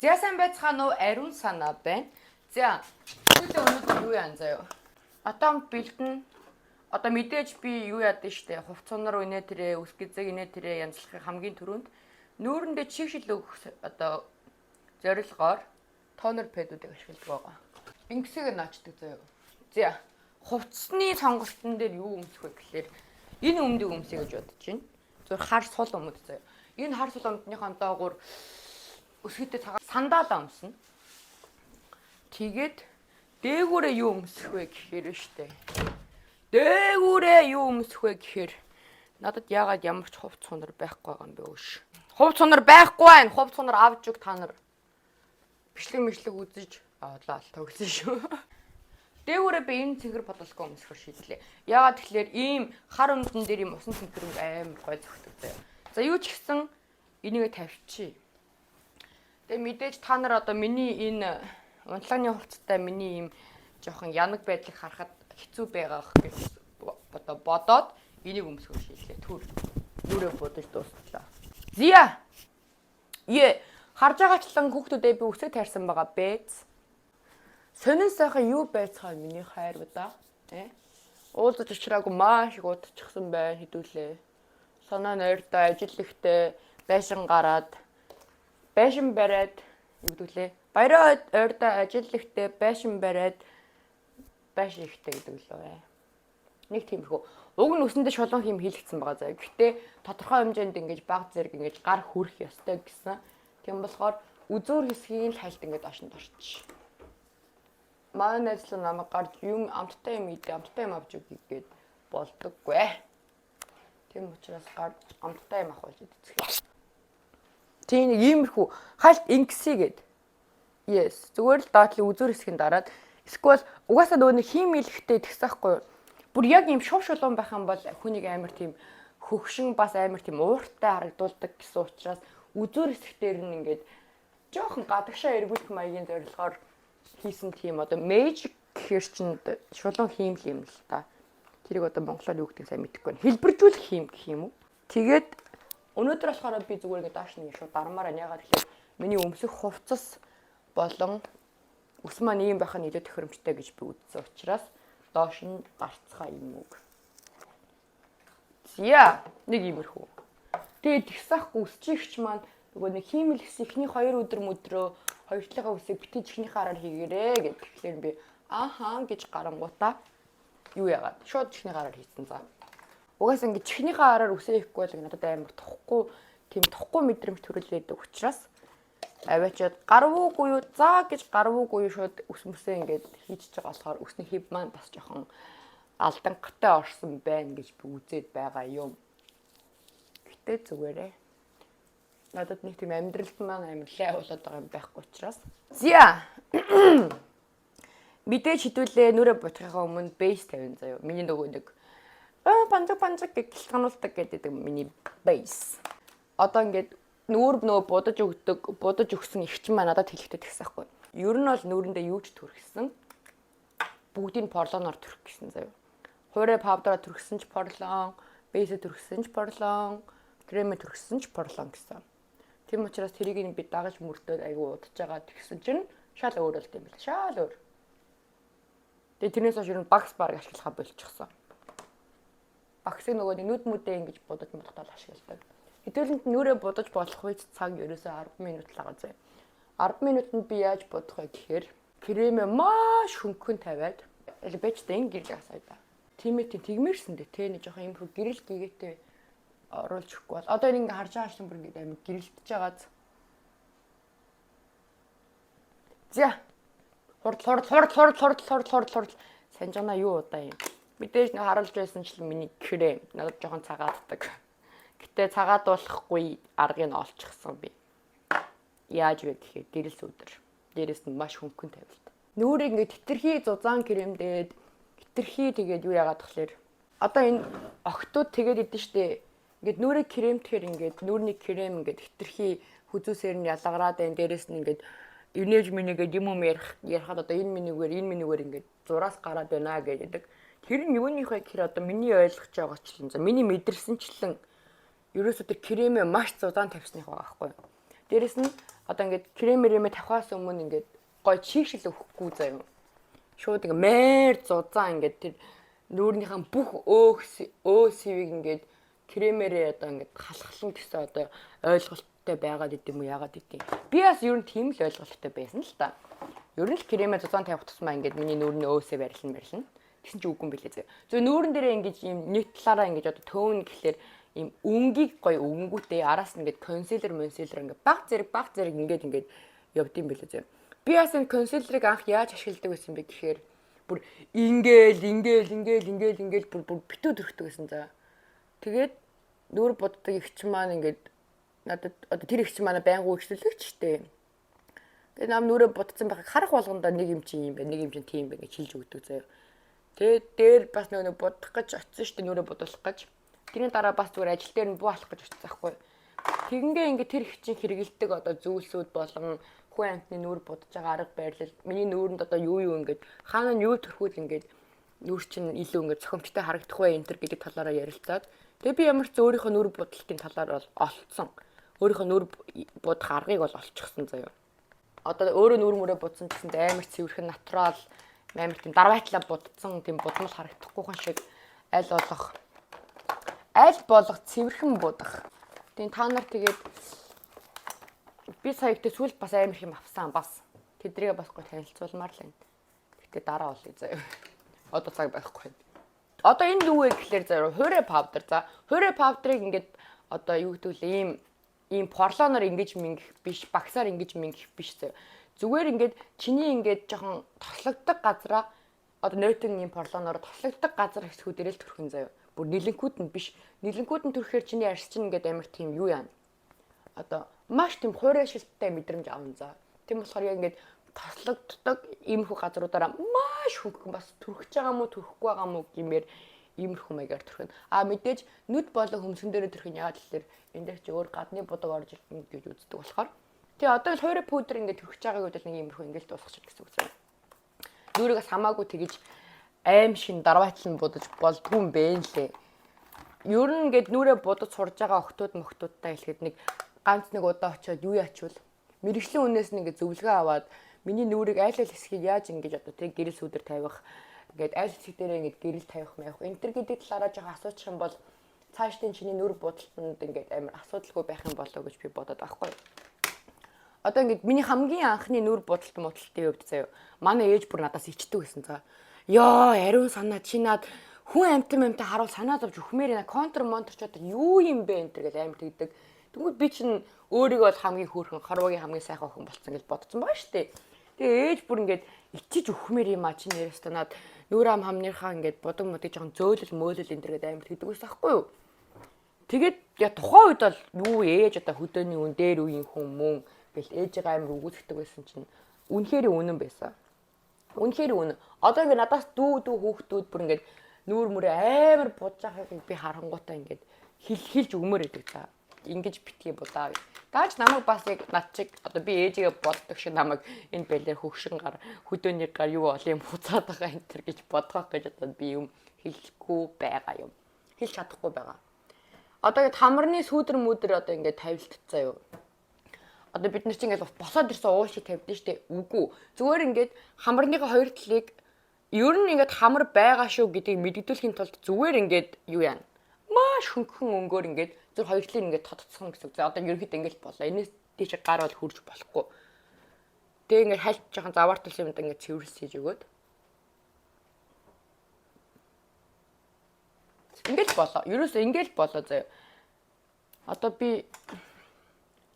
За сайн байцгаана уу? Ариун санаа байна. За сүүлийн өнөөдөр юу яан заяа. Атомд бэлдэн. Одоо мэдээж би юу яадаг штэ. Хувцсанаар үнэ тэрэ, үс гизэг инэ тэрэ янзлахын хамгийн түрүүнд нүүрэндээ чигшил өгөх одоо зорилгоор тонер пэдүүдийг ашигладаг байгаа. Ингэсийг наачдаг заяа. За хувцсны сонголтын дээр юу өмсөх вэ гэхээр энэ өмдөг өмсөе гэж бодож байна. Зөвхөн хар сул өмд заяа. Энэ хар сул өмднийхэн доогуур өсгөдөө цагаан сандаалаа өмснө. Тэгээд дээгүүрээ юу өмсөх вэ гэхээр штэ. Дээгүүрээ юу өмсөх вэ гэхээр надад яагаад ямар ч хувц сунар байхгүй байгаа юм бэ өөш. Хувц сунар байхгүй байна. Хувц сунар авч өг та нар. Бичлэг үзэж авлаа тоглосон шүү. Дээгүүрээ би энэ цэгэр бодлого өмсөхөр шийдлээ. Яагаад тэгэхээр ийм хар өмдөн дээр ийм усан цэнхэрэг амар гой зөгтөг заяа. За юу ч гэсэн энийг тавьчих. Тэгээ мэдээж та нар одоо миний энэ унтлагын хувцастай миний ийм жоохон янаг байдлыг харахад хэцүү байгаах гэж одоо бодоод энийг өмсгөх шийдлээ. Түр нүрээ бодож дуусчлаа. Зя. Харж байгаачлан хүүхдүүдээ би үсэг таарсан байгаа бэз. Сонин сайхан юу байцгаа миний хайр удаа. Уулзаж очраагүй маш их удчихсан байна хэдүүлээ. Санаа нойртой ажил ихтэй байшин гараад байшин бариад юу гэдүүлээ. Баяраа ойртой ажил ихтэй байшин бариад байшин ихтэй гэдэг лөө. Нэг тиймэрхүү. Уг нь өсөндөө шулуун хим хийлгцсэн байгаа заа. Гэхдээ тодорхой хэмжээнд ингэж баг зэрэг ингэж гар хүрэх ёстой гэсэн. Тийм болохоор үзүүр хэсгийг л хайлт ингэж очинд орчих. Манай найзлуу намайг гарч юм амттай юм идэ, амттай юм авч өгье гэд болдоггүй. Тийм учраас гарч амттай юм авах гэж идэх. Тийм нэг иймэрхүү хальт ингэсэгээд. Yes. Зүгээр л доотлын үзүүр хэсгийн дараад эсвэл угаасаа нөгөө нэг хиймэлэхтэй тэгсэхгүй. Бүр яг ийм шув шулуун байх юм бол хүнийг амар тийм хөгшин бас амар тийм ууртай харагдуулдаг гэсэн учраас үзүүр хэсгээр нь ингээд жоохон гадагшаа эргүүлэх маягийн зорилгоор хийсэн тийм одоо magic гэхэр чинь шулуун хиймэл юм л та. Тэрийг одоо монголоор юу гэдгийг сайн мэдэхгүй байна. Хэлбэржүүлэх хийм гэх юм уу? Тэгээд өнөөдөр болохоор би зүгээр ингээд доош нь шууд дармаараа яагаад гэхээр миний өмсөх хувцас болон ус маань ийм байх нь илүү тохиромжтой гэж би үзсэн учраас доош нь гарцгаа юм үг. Зя нэг иймэрхүү. Тэгээд тэгсахгүй үсчихч маань нөгөө нэг хиймэл хэсэг ихний 2 өдөр мөдрөө хоёртлогоо үсэг битэж ихний хараар хийгээрээ гэдэг. Тэгэхээр би ааха гэж гарангуудаа юу яагаад шууд ихний хараар хийсэн за. Угаасаа ингэ чихнийхээ хараар үсээхгүй л надад амар тохгүй тийм тохгүй мэдрэмж төрүүлээд учраас аваачаад гарвуугүй юу заа гэж гарвуугүй юу шууд ус мөсөө ингээд хийчихэж байгаа болохоор өсний хив маань бас жоохон алдангатай орсон байна гэж би үзээд байгаа юм. Гэтэ зүгээрээ надад нэг тийм амьдралд маань амар лай болоод байгаа юм байхгүй учраас. Зя. Мэдээж хідүүлээ нүрэ ботхихаа өмнө бейс 50 заяа. Миний нөгөө нэг панжак гэж гэлтгануулдаг гэдэг миний бейс. Одоо ингээд нүүр будаж өгсөн ихчин маань надад хэлэхдээ тэгсэхгүй. Ер нь бол нүүрэндээ юу ч төрхсөн. Бүгдийг порлоноор төрөх гэсэн заяа. Хуурай павдраа төрхсөн ч порлон, бейсэ төрхсөн ч порлон, кремэ төрхсөн ч порлон гэсэн. Тийм учраас тэрийг би дагаж мөрдөөд айгүй удаж байгаа тэгсэн чинь шал өөр болт юм байна. Шал өөр. Тэгээ тэрнээс хойш ер нь багс баг ашиглахаа болчихсон. Багсыг нөгөө нүд мүдээ ингэж будаж модтол ашигладаг. Хэдүүлэнд нүрээ будаж болох үед цаг ерөөсөө 10 минут л байгаа зэ. 10 минутанд би яаж будах вэ гэхээр кремээ маш хөнгөн тавиад элбэжтэй гэрэл асаа да. Тимэтийн тэгмэрсэн дээ тэ нэг жоохон юмруу гэрэл гээтэй оруулж өгөхгүй бол одоо ингэ харж байгаа юм бүр ингэ амин гэрэлтэж байгааз. За. Хурд санжана юу удаа юм. Мэдээж нэг харуулж байсанчлан миний крем надад жоохон цагааддаг. Гэтэ цагаадуулахгүй аргыг нь олчихсан би. Яаж вэ гэхээр гэрэл сүдэр. Дээрээс нь маш хөнгөн тавилт. Нүрийг ингэ тэтэрхий зузаан крем дээд тэтэрхий тэгээд юу яагаад тахлаар одоо энэ огтуд тэгээд идэв штэ. Ингээд нүрээ кремтэхэр ингээд нүрний крем ингээд хэтэрхий хүзүүсээр нь ялгараад байна. Дээрээс нь ингээд инээж минийгээд юм ярихад одоо энэ минийгээр ингээд зураас гараад байна гэдэг. Тэр нь юуных вэ гэхээр одоо миний ойлгож байгаачлан за миний мэдэрсэнчлэн ерөөсөө тэр кремээ маш зузаан тавьсных байгаа байхгүй юу. Дээрэс нь одоо ингээд крем тавихаас өмнө ингээд гой чийгшил өгөхгүй заяа. Шууд ингээ мээр зузаан ингээд тэр нүүрнийхэн бүх өөсвийг ингээд кремээрээ одоо ингээд халахлан гэсэн одоо ойлголттой байгаад идэм үү яагаад идэм. Би бас ер нь тийм л ойлголттой байсан л та. Ер нь л кремээр зузаан тавих тусмаа ингээд миний нүүрний өөсөө барилна. Тэгсэн чи үгүй юм билээ зөө. Зөв нүүрэн дээрээ ингээд юм нийт талаараа ингээд одоо төөн гэхлээр ийм өнгийг гоё өнгөтэй араас нь ингээд консилер ингээд баг зэрэг ингээд явдсан билээ зөө. Би бас энэ консилерыг анх яаж ашигладаг байсан бэ гэхээр бүр ингээл бүр битүү төрхдөг гэсэн за. Тэгээд нүүр боддог ихч маань ингээд надад одоо тэр ихч маань байнгу ихчлүүлэгч штэ. Тэгээд нам нүрэ бодсон байхыг харах болгондоо нэг юм чи юм бэ, нэг юм чи тийм бэ гэж хэлж өгдөг заяа. Тэгээд дээр бас нөгөө бодох гэж очсон штэ нүрэ бодуулах гэж. Тэрний дараа бас зүгээр ажил дээр нь буу алах гэж очсон байхгүй. Тэгингээ ингээд тэр их чинь хэрэгэлдэг одоо зүйлсүүд болон хүн амтны нүур будаж байгаа арга барил. Миний нүүрэнд одоо юу ингээд хаана нь юу төрхүүл ингээд нүур чинь илүү ингээд цохимжтой харагдах вэ энэ төр гэдэг талаараа ярилцаад. Тэгээ би ямар ч өөрийнхөө нүур будалтын талаар бол олцсон. Өөрийнхөө нүур будах аргыг бол олчихсон заяа. Одоо өөрөө нүур мөрөө будсан гэсэн амар цэвэрхэн натурал амар тийм дарвайтлаа будсан тийм будмал харагдахгүй хүн шиг аль болох цэвэрхэн будах. Тийм та нар тэгээд би саягтээ сүүл бас амар их юм авсан бас тэдрийгээ бас гоо танилцуулмаар л байна. Гэтэ дараа болъё заяа. Одоо цаг байхгүй. Одоо энэ юу вэ гэхлээр заяа хуурай паудер за. Хуурай паудрыг ингээд одоо юу гэдвэл ийм порлоноор ингэж мингэх биш, багсаар ингэж мингэх биш заяа. Зүгээр ингээд чиний ингээд жоохон тослогддог газараа одоо нөтэн ийм порлоноор тослогддог газар хэсгүүдэрэл төрхөн заяа. Бүр нилэнхүүд нь биш. Нилэнхүүд нь төрөхээр чиний арьс чинь ингээд амар тийм юу яана. Одоо маш тийм хуурай шилттэй мэдрэмж авна за. Тийм болохоор яг ингээд тослогддог иймэрхүү газруудаараа маш хөнгөн бас төрөх байгаа мó төрөхгүй байгаа мó гэмээр иймэрхүү маягаар төрхөн. Мэдээж нүд болон хөмсгөн дээр төрхөн яагаад тэгэхээр энэ дээр чи өөр гадны будаг орж ирнэ гэж үздэг болохоор. Тэгээ одоо л хуурай пудр ингээд төрөх байгааг үед л нэг иймэрхүү ингээд дуусчих гэсэн үг зэ. Нүрээс хамаагүй тэгэж аим шин дарвайтлан будаж болдгүй юм бэ лээ. Ер нь ингээд нүрээ будаж сурж байгаа охтуудтай хэлэхэд нэг ганц нэг удаа очиод юу ячвал мэрэгжлийн үнээс нь ингээд зөвлөгөө аваад миний нүрийг айл хэсгийг яаж ингэж одоо тэг гэрэл сүдэр тавих ингээд айл хэсэг дээрээ ингээд гэрэл тавих маях энэ төр гэдэг талаараа жоо асуучих юм бол цаашдын чиний нүр будалтанд ингээд амар асуудалгүй байх юм болоо гэж би бодоод байхгүй. Одоо ингээд миний хамгийн анхны нүр будалтын хувьд заяа манай ээж бүр надаас ичдэг гэсэн за. Ёо ариун санаа чи над хүн амтан харуул санаа зовж өхмээр яна контр монтор ч одоо юу юм бэ энэ төр гэж амар тэгдэг. Тэгвэл би чинь өөрийгөө бол хамгийн хөөрхөн хорвогийн хамгийн сайхан охин болцсон гэж бодсон байгаа шүү дээ. Тэгээ ээж бүр ингээд ичиж өхмөр юм а чи нэрээс танаад нүүр ам хамныхаа ингээд бодог модыг жоохон зөөлөл мөөлөл энэ төргээд амар тэгдэг байсан байхгүй юу. Тэгээд я тухайн үед бол юу ээж одоо хөдөөний үн дээр үеийн хүн мөн гэл ээжээ амар үгүйсгдэг байсан чинь үнэхээр үнэн байсан. Үнэхээр үнэн. Одоо ингээд надаас дүү хүүхдүүд бүр ингээд нүүр мөрөө амар будж байгааг би харангуйтаа ингээд хэлж өгмөр өгдөг за. Ингэж битгий будаа. Дааж намайг бас яг над чиг одоо би ээжигээ боддог шиг намайг энэ бэлээр хөвшин гар хөдөөний гар юу ол юм хуцаад байгаа энэ төр гэж бодгоох гэж одоо би юм хэлэхгүй байгаа юм. Хэлж чадахгүй байгаа. Одоо ингэ хамарны сүүдэр мүдэр одоо ингэ тавилтцаа юу. Одоо бид нар чинь ингэ босоод ирсэн уушиг тавьдэн штэ. Үгүй. Зүгээр ингэ хамарныхаа хоёр талыг ер нь ингэ хамар байгаа шүү гэдгийг мэдгдүүлэхийн тулд зүгээр ингэ юу яана. Маш хөнгөн өнгөөр ингэ зөв хоёр талыг ингээд тодцсон гэсэн үг. За одоо ерөнхийдөө ингээд болоо. Энэс тийш гар бол хурж болохгүй. Тэгээ ингээд хальт жоохон заваарталсан юмд ингээд цэвэрлж хийж өгөөд. Ингээд болоо. Ерөөсөө ингээд болоо заяа. Одоо би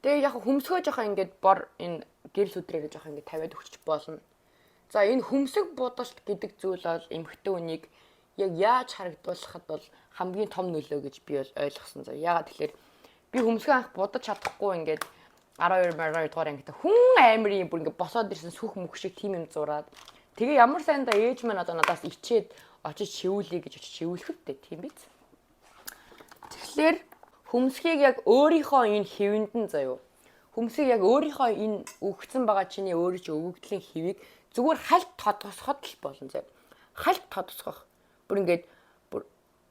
тэгээ яг хөмсгөө жоохон ингээд бор энэ гэрэл сүдрээ гэж жоохон ингээд тавиад өгчих болно. За энэ хөмсг будалт гэдэг зүйл бол эмхтэн үнийг яг яаж харагдуулахад бол хамгийн том нөлөө гэж би бол ойлгосон заа. Яагаад тэгэхээр би хөмсгөө анх будаж чадахгүй ингээд 12 дугаар ангитай хүн амирын бүр ингээд босоод ирсэн сүх мөх шиг тийм юм зураад тэгээ ямар сайндаа ээж маань одоо надаас ичээд очиж шивүүлээ гэж очиж шивүүлэхтэй тийм биз. Тэгэхээр хөмсгийг яг өөрийнхөө энэ хэвэнд нь заяа. Хөмсгийг яг өөрийнхөө энэ өгцөн байгаа чиний өөрөө ч өгөгдлийн хэвийг зүгээр хальт тодгосоход л болно заяа. Хальт тодгосгох. Бүр ингээд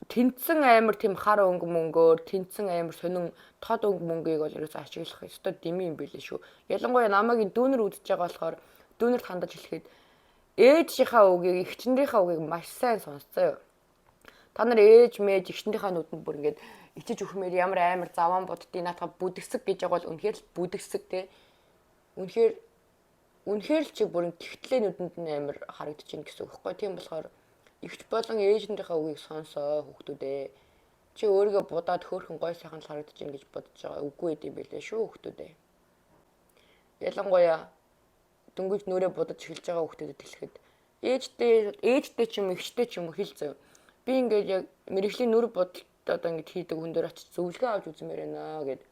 тэнцэн амар тийм хар өнгө мөнгөөр тэнцэн амар сонин тод өнгө мөнгийг бол ерөөсөө ашиглах ёстой дэмий юм билээ шүү. Ялангуяа намайг дүүнер үзэж байгаа болохоор дүүнерт хандаж хэлэхэд ээжийнхаа үгийг эгчнэрийнхаа үгийг маш сайн сонсцоо. Та нар ээж мэж эгчнэрийнхаа нүдэнд бүр ингээд ичиж өхмээр ямар амар заван буддыг наатаа бүдгсэг гэж байгаа бол үнэхээр л бүдгсэг те. Үнэхээр л чи бүр тэгтлээ нүдэнд нь амар харагдаж байна гэсэн үг байхгүй. Тийм болохоор эгч болон ээжнэрийнхээ үгийг сонсоо хүүхдүүдээ. Чи өөрийгөө будаад хөөхөн гой сайхан л харагдаж байна гэж бодож байгаа үгүй гэдэм байлээ шүү хүүхдүүдээ. Ялангуяа дөнгөж нүрээ будаж эхэлж байгаа хүүхдүүдэд хэлэхэд ээжтэй ч юм эгчтэй ч юм уу хэл зөө. Би ингээд яг мэрэгжлийн нүр бодолд одоо ингээд хийдэг хүн дээр очиж зөвлөгөө авч үзмээр байна гэд.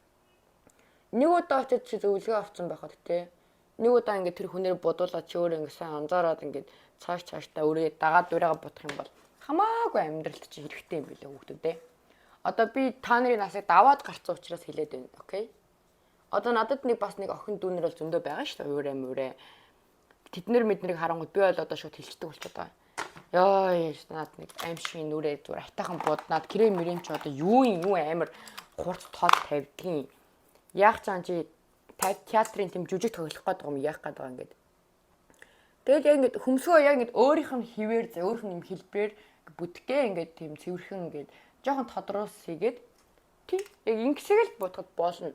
Нэг удаа очиж чи зөвлөгөө авсан байхад те. Нэг удаа ингээд тэр хүнээр бодуулаад чи өөрөө ингээд сайн анзаараад ингээд цаашдаа өөрөө дагаад дураагаа бодох юм бол хамаагүй амьдралд чи хэрэгтэй юм билээ хүүхдүүдээ. Одоо би та нарын насыг даваад гарцсан учраас хэлээд байна. Окей. Одоо надад нэг бас нэг охин дүүнэр бол зөндөө байгаа шүү дээ. Уурэ мөрэ. Тэднэр мэднийг харангууд би бол одоо шууд хэлчихдэг болчиход байгаа. Яа, над нэг аимшиг нүрээ зүгээр атайхан буднаад крем мөрийн ч одоо юу амар хурц тод тавьдгийн. Яах чам чи театрын тэм жүжиг тоглох гээд байгаа юм яах гээд байгаа ингээд. Тэгэл яг ингээд хөмсгөө яг ингээд өөрийнх нь хിവэр өөрийнх нь юм хэлбэрээр бүтгээ ингээд тийм цэвэрхэн ингээд жоохон тодруулс хийгээд тий яг ингэсэг л бодоход болно.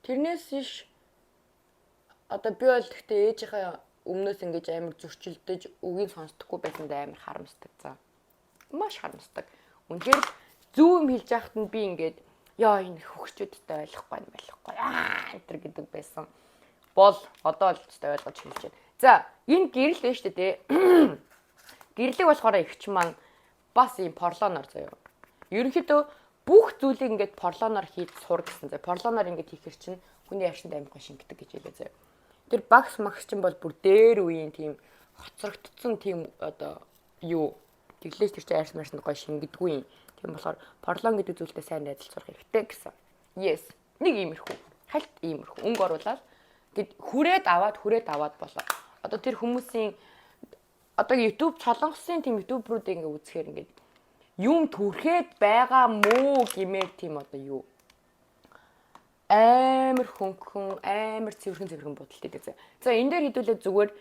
Тэрнээс иш одоо би бол гэхдээ ээжийнхээ өмнөөс ингэж амар зөрчилдөж үгийг сонсдоггүй байсан амар харамсдаг за. Маш харамсдаг. Үнэхээр зөв юм хэлж яхад нь би ингээд яа энэ хөгчөдтэй ойлгохгүй энэ гэдэг байсан. Бол одоо л ч ойлгож хэлж байна. За, энэ гэрэл дээ шүү дээ. Гэрлэг болохоор ихч маань бас ийм порлоноор заяа. Ерөнхийдөө бүх зүйлийг ингээд порлоноор хийж сур гэсэн заяа. Порлоноор ингээд хийхэр чинь хүний яшинд амьдгаа шингэдэг гэж хэлээ заяа. Тэр багс магс чинь бол бүр дээр үеийн тийм хоцрогдсон тийм одоо юу тэглэж тэр чинь арьс марсанд гой шингэдэггүй юм. Тийм болохоор порлон гэдэг зүйлтэй сайн найзалж сурах хэрэгтэй гэсэн. Yes. Нэг иймэрхүү. Хальт иймэрхүү. Өнгө оруулаад гэд хүрээд аваад болоо. Одоо тэр хүмүүсийн одоо YouTube солонгосын тийм ютуберүүд ингээ үзэхээр ингээ юм түрхэд байгаа мүү гэмээр тийм одоо юу амар хөнгөн амар цэвэрхэн бодолт гэдэг. За энэ дээр хэдүүлээ зүгээр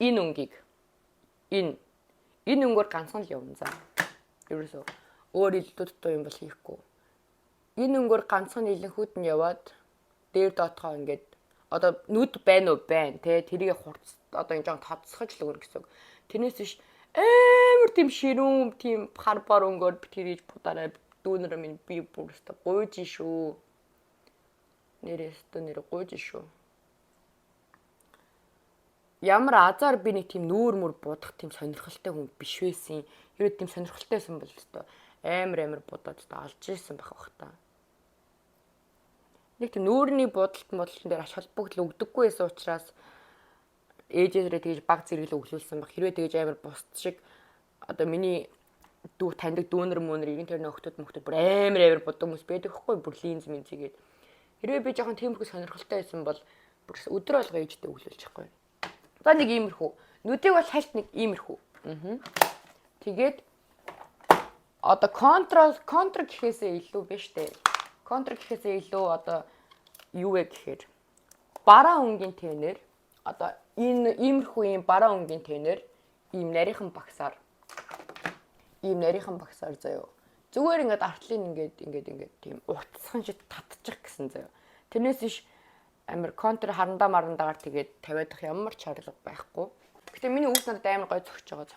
энэ өнгийг энэ өнгөөр ганцхан л явна за. Ерөөсөө өөр илдүүд туу юм бол хийхгүй. Энэ өнгөөр ганцхан илэнхүүд нь яваад дээр доотхоо ингээд одоо нүд байна уу байна те тэрийг хурц одоо энэ жоо тоцсохж л өгөр гэсэн. Тэрнээс биш амар тийм ширүүн тийм хар бор өнгөөр битгийж будаарай дүүнэр минь би бүрстэ гуйж шүү. Нэр гуйж шүү. Ямар азар би нэг тийм нүүр мөр будах тийм сонирхолтой хүн биш байсан. Ерөөд тийм сонирхолтойсэн бол өстой амар будаад өстой алж ирсэн байх бах та. Нэг тийм нүүрний бодлон дээр ач холбогдол өгдөггүй байсан учраас ээжээрээ тэгж баг зэрэглээ өглүүлсэн баг. Хэрвээ тэгж амар бусд шиг одоо миний дүү таньдаг дүүнэр мөнэр иргэн тэрний охтууд бүр амар боддог хүмүүс байдаг хгүй бүр линз минзгээд. Хэрвээ би жоохон тиймэрхүү сонирхолтой байсан бол бүр өдөр болго ээжтэй өглүүлж байхгүй. За нэг иймэрхүү. Нүдийг бол хальт нэг иймэрхүү. Тэгээд одоо контр гэхээсээ илүү биш үү? Контр гэхээсээ илүү одоо юу вэ гэхээр бараа өнгийн тэнэр одоо энэ иймэрхүү ийм бараа өнгийн тэнэр ийм нарийнхан багсаар заяа. Зүгээр ингээд артлын ингээд тийм утасхан шиг татчих гэсэн заяа. Тэрнээс иш амир контр харандаа марандагаар тэгээд тавиадах ямар ч шаардлага байхгүй. Гэтэ миний үс надад амар гой зөгч байгаа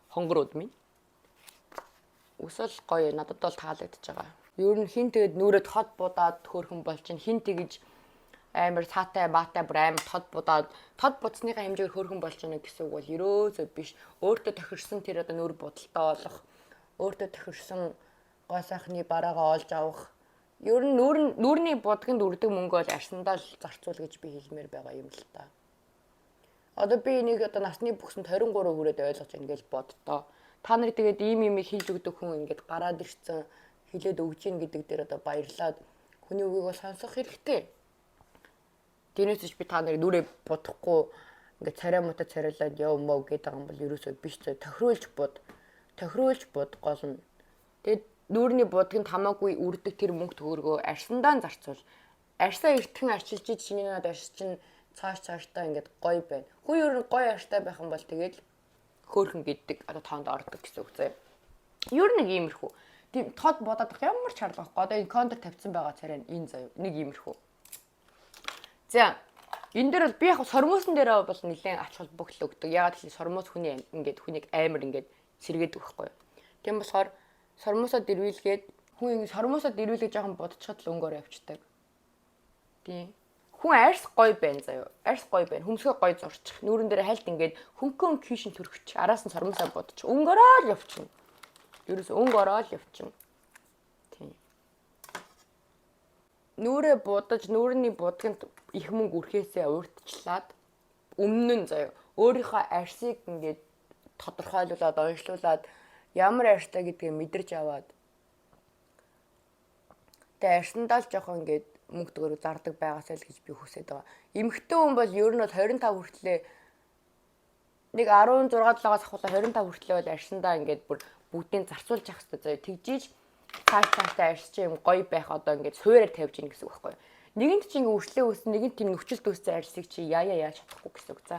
хонгорууд минь. Үсэл гоё надад бол таалагдж байгаа. Ер нь хин тэгээд нүрээд хот будаад хөөрхөн бол чинь хин тэгж амар цаатай баатай бүр амар тод будсныхаа хэмжээгээр хөөрхөн болж байна гэсэн үг бол ерөөсөө биш. Өөртөө тохирсон тэр одоо нүр будалтай болох, өөртөө тохирсон гой сайхны бараагаа олж авах. Ер нь нүрний будганд үрдэг мөнгө бол арсандаа л зарцуул гэж би хэлмээр байгаа юм л та. Одоо би энийг одоо насны бүхсэнд 23 хүрээд ойлгож байна гэж боддоо. Та нар тэгээд ийм хийж өгдөг хүн ингээд гараад ирсэн хилээд өгж ийн гэдэг дээр одоо баярлаад хүний үгийг бол сонсох хэрэгтэй. Тэрнээс би та нарыг нүрээ бодохгүй ингээд царай муутай царайлаад яв мөө гэдэг юм бол ерөөсөө биш зөө тохируулж бод гол нь. Тэгээд нүүрний будгийг хамаагүй үрдэг тэр мөнгө төгрөгөө арьсандаа зарцуул. Арьсаа эртхэн арчилж чиний надад арьс чинь цаашдаа ингээд гоё байна. Хүн ер нь гоё арьстай байх юм бол тэгээд хөөхөн гэддэг одоо тоонд ордог гэсэн үг заяа. Ер нь нэг иймэрхүү. Тийм тод бодоод ямар ч шаардлага байхгүй. Одоо энэ контр тавьсан байгаа царай энэ заяа. Нэг иймэрхүү. За энэ дээр бол би яг сормуусан дээр бол нэлээд ач холбогдол өгдөг. Ягаад гэвэл сормуус хүний ингээд хүнийг амар ингээд сэргээдэг байхгүй. Тийм болохоор сормуусаа дэрвүүлгээд хүн ингэ сормуусаа дэрвүүлэх жоохон бодчиход л өнгөөр явчихдаг. Тийм. Хүн арьс гоё байна заяа. Арьс гоё байна. Хөмсгөө гоё зурчих. Нүүрэн дээр хальт ингээд хөнгөн кишин төрөгч. Араас нь сормуусаа бодчих. Өнгөөрөө л явчихна. Ерөөс өнгөөрөө л явчихна. Тийм. Нүрээ будаж, нүүрний будганд их мөнгө үрхээсээ урьдчлаад өмнө нь заяа. Өөрийнхөө арьсыг ингээд тодорхойлуулад, онцлуулад ямар арьстай гэдгийг мэдэрч аваад тэгээ арьсандаа л жоохон ингээд мөнгө төгрөг зардаг байгаасай л гэж би хүсэж байгаа. Эмэгтэй хүн бол ер нь 25 хүртлээ нэг 16-7-аас ахвала 25 хүртлээ бол арьсандаа ингээд бүр бүгдийг зарцуулж явах хэрэгтэй заяа. Тэгжиж цааштай арьс чи юм гоё байх одоо ингээд суураар тавьж ийн гэсэн үг байхгүй юу. Нэгэнт чи ингээд үрслээ үүснэ, нэгэнт тийм нөхцөлд үүссэн арьсыг чи яаж чадахгүй гэсэн үг за.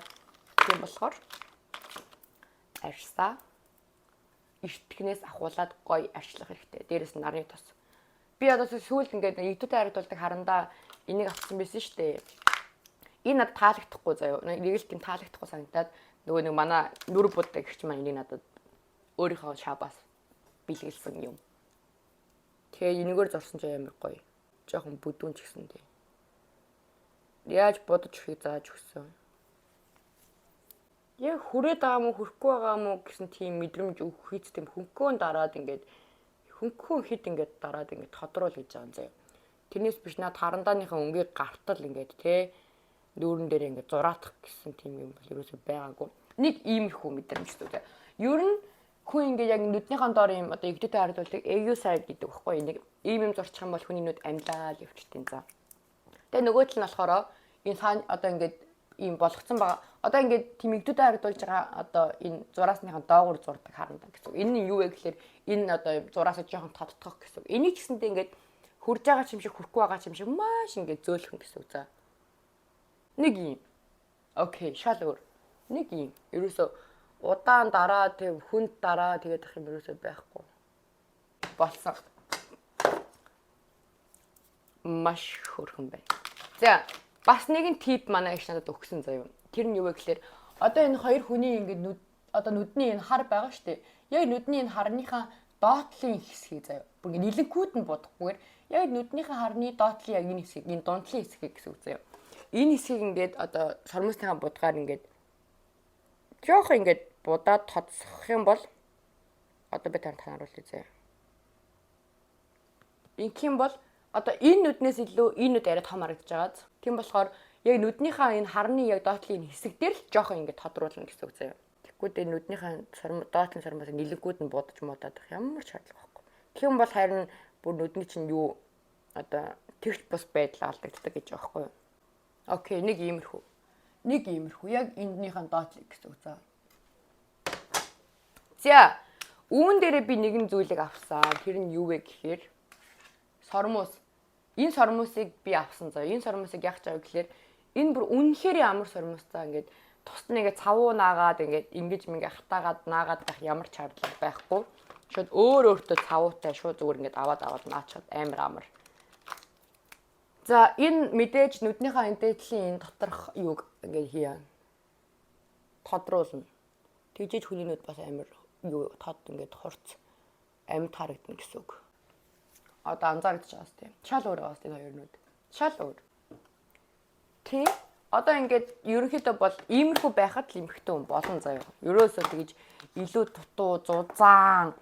Тийм болохоор арьсаа эртгэнээс ахуулаад гоё арчлах хэрэгтэй. Дээрээс нь нарны тос. Би одоо сүүлд ингээд YouTube-д харагдуулдаг харандаа энийг авсан байсан шүү дээ. Энэ надад таалагдахгүй заяа. Нэг л тийм таалагдахгүй санагдаад нөгөө нэг манай нүр буддаг гэгч маань энийг надад өөрийнхөө шабаас бэлгэлсэн юм. Тэгээ энэгээр зорсон ч амар гоё. Жохон бүдүүн ч гэсэн дээ. Яаж бодож өгөхийг зааж өгсөн. Яг хүрээд байгаа мó хүрхгүй байгаа мó гэсэн тийм мэдрэмж өгөхийц тийм хөнгөн дараад ингээд хөнгөн хит ингээд дараад ингээд тодруул гэж байгаа юм заяа. Тэрнээс биш над харандааныхаа өнгийг гартал ингээд те нүүрэн дээр ингээд зураатах гэсэн тийм юм бол ерөөсөй байгаагүй. Нэг иймэрхүү мэдрэмж шүү дээ. Ер нь хүн ингээд яг нүднийхэн доор юм одоо эгдүүтэй харагдуулдаг эюсайд гэдэг багхгүй нэг ийм юм зурчих юм бол хүний нүд амьлаа л явчихтiin за. Тэгээ нөгөө тал нь болохоор энэ цаана одоо ингээд ийм болгоцсон байгаа. Одоо ингээд тийм эгдүүтэй харагдуулж байгаа одоо энэ зураасныхаа доогуур зурдаг харандаа гэсэн. Энэ нь юу вэ гэхээр энэ одоо зураасаа жоохон тодтгох гэсэн. Энийг гэсэндээ ингээд хурж байгаа юм шиг хүрхгүй байгаа юм шиг маш ингээд зөөлхөн гэсэн үг за. Нэг юм. Окей, шал өөр. Нэг юм. Ерөөсөө удаан дараа тэг хүнд дараа тэгээд ах юм ерөөсөө байхгүй. Болсон. Маш хөрхөн байна. За, бас нэгэн тип манай их надад өгсөн заяа. Тэр нь юу вэ гэхээр одоо энэ хоёр хүний ингээд одоо нүдний энэ хар байгаа шүү дээ. Яг нүдний энэ харныхаа доотлын хэсгийг заяа. Бүр ингээд нилэнкүүд нь бодохгүйгээр яг нүднийхээ харны доотлын яг энэ хэсгийг, энэ дундлын хэсгийг гэсэн үг заяа. Энэ хэсгийг ингээд одоо сормосныхаа будгаар ингээд жоох ингээд будаад тодсох юм бол одоо би танд харуулъя заяа. Инх юм бол одоо энэ нүднээс илүү энэ нүд арай том харагдаж байгаа. Тийм болохоор яг нүднийхээ энэ харны яг доотлын хэсэг дээр л жоох ингээд тодруулна гэсэн үг заяа. Тэгвэл энэ нүднийхээ доотлын сормоос нилэнкүүд нь будаж муудаад байх ямар ч шаардлага байхгүй. Тэгэх юм бол харин бүр нүдний чинь юу одоо тэгш бус байдал алдагддаг гэж байгаа байхгүй юу? Окей, нэг иймэрхүү. Нэг иймэрхүү яг энэнийхэн доотлыг гэсэн үг заа. За, үүн дээрээ би нэгэн зүйлийг авсан. Тэр нь юу вэ гэхээр сормуус. Энэ сормуусыг би авсан заа. Энэ сормуусыг яг чаав гэхээр энэ бүр үнэхээр амар сормуус заа. Ингээд тусад нэгээ цавуу наагаад ингээд ингэж мингээ хатаагаад наагаад байх ямар ч шаардлага байхгүй. Шууд өөртөө цавуутай шууд зүгээр ингээд аваад наачаад амар. За, энэ мэдээж нүднийхээ эндэтлийн энэ доторх юуг ингээд хийя. Тодруулна. Тэгжиж хүний нүд бас амар юу тод ингээд хурц амьд харагдана гэсэн үг. Одоо анзаарч байгаа тийм. Шал өөр байгаа тийм хоёр нүд. Шал өөр. Тийм. Одоо ингээд ерөнхийдөө бол иймэрхүү байхад л эмхтэй хүн болон заяа. Ерөөсөө тэгж илүү дутуу, зузаан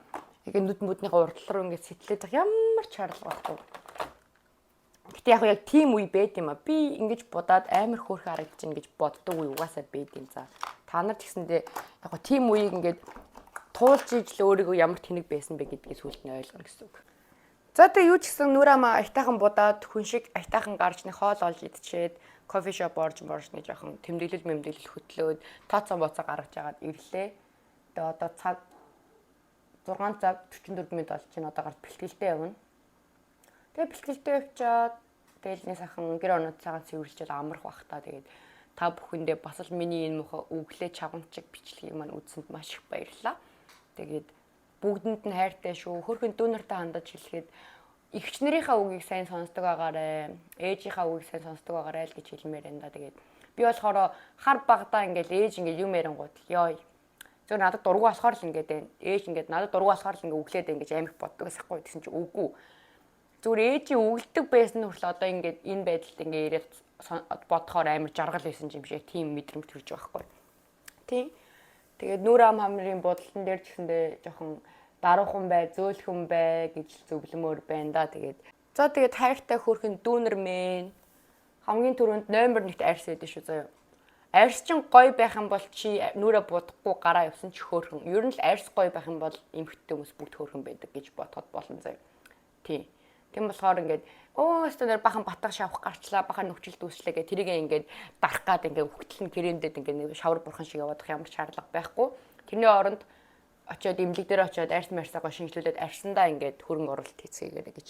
яг нүд мүднийхээ урдлал руу ингээд сэтлээд байгаа ямар ч шаардлага байхгүй. Гэтэ яг тийм үе байд юм а. Би ингэж будаад амар хөөрхөн харагдаж ин гэж боддог үе угаасаа байд юм за. Та нар ч гэсэндээ яг тийм үеийг ингээд туулж ижил өөрийгөө ямар тэнэг байсан бэ гэдгийг сүлд нь ойлгоно гэсэн үг. За тэгээ юу ч гэсэн нүр амаа айтаахан будаад хүн шиг айтаахан гарч нэг хоол олж идчихэд кофе шоп орж нэг жоохон тэмдэглэл хөтлөөд тооцоо боцоо гаргаж агаад ирлээ. Тэгээ одоо цаг 6 цаг 44 минут болж байна. Одоо гарт бэлтгэлтэй явна. Тэгээ бэлтгэлтэй явчаад тэгэлний сайхан гэр оноод цагаан цэвэрлжээд амрах бах та. Тэгээд та бүхэндээ бас л миний энэ мохоо өглөө чавамчиг бичлэгийг маань үзсэнд маш их баярлалаа. Тэгээд бүгдэнд нь хайртай шүү. Хөрхөн дүүнэртэй хандаж хэлэхэд эгч нарынхаа үгийг сайн сонсдог байгаарэ. Ээжийнхаа үгийг сайн сонсдог байгаарэ л гэж хэлмээр энэ да. Тэгээд би болохоор хар багадаа ингээл ээж ингээл юм ярингууд ёо. Зөв надад дургу болохоор л ингээд байна. Ээж ингээд надад дургу болохоор л ингээд өглөөд ингэж амих боддог гэсэхгүй гэсэн чи үгүй. Зүгээр ээжийн өгөлдөг байсан хүртэл одоо ингээд энэ байдалд ингээд ирээд бодохоор амар жаргал байсан юм шиг тийм мэдрэмж төрж байгаа хгүй. Тийм. Тэгээд нүр ам хамрын бодлон дээр ч гэсэндээ жоохон даруухан бай, зөөлхөн бай гэж зөвлөмөр байна да. Тэгээд хайртай хөрхөн дүүнер мэн хамгийн түрүүнд номер 1-т арьс байдаг шүү заяа. Арьс чинь гоё байх юм бол чи нүрэ будахгүй гараа явсан ч хөөрхөн. Ер нь л арьс гоё байх юм бол эмхтэй хүмүүс бүгд хөөрхөн байдаг гэж бодоход болно заяа. Тийм. Тийм болохоор ингээд өстөнөр бахан батга шавах гарчлаа, бахан нөхцөл дүүслээ гэх тэрийг ингээд дарах гад ингээд хөвгтөл нь кремдээд ингээд шавар бурхан шиг яваадах ямар шаардлага байхгүй. Тэрний оронд очиод имлэг дээр очиод арьс марсаагаа шинжлүүлээд арьсандаа ингээд хөрөнгө оруулалт хийцгээе гэж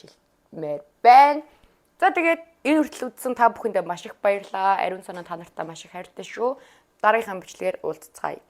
хэлмээр байна. За тэгээд энэ хүртэл үзсэн та бүхэндээ маш их баярлалаа. Ариун санаа та нартай маш их хайртай шүү. Дараагийнхаа бичлэгээр уулзцаая.